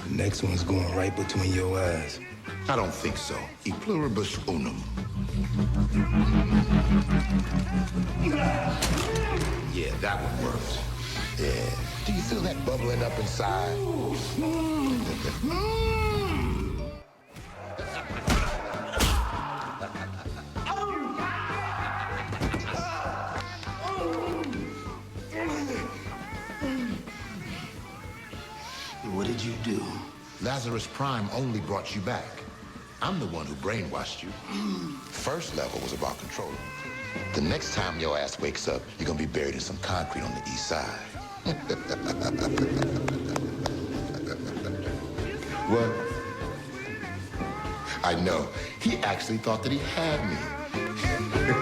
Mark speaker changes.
Speaker 1: The next one's going right between your eyes.
Speaker 2: I don't think so. E pluribus unum. Yeah, that one worked. Yeah. Do you feel that bubbling up inside?
Speaker 1: What did you do?
Speaker 2: Lazarus Prime only brought you back. I'm the one who brainwashed you. First level was about control. The next time your ass wakes up, you're gonna be buried in some concrete on the east side. What? I know. He actually thought that he had me.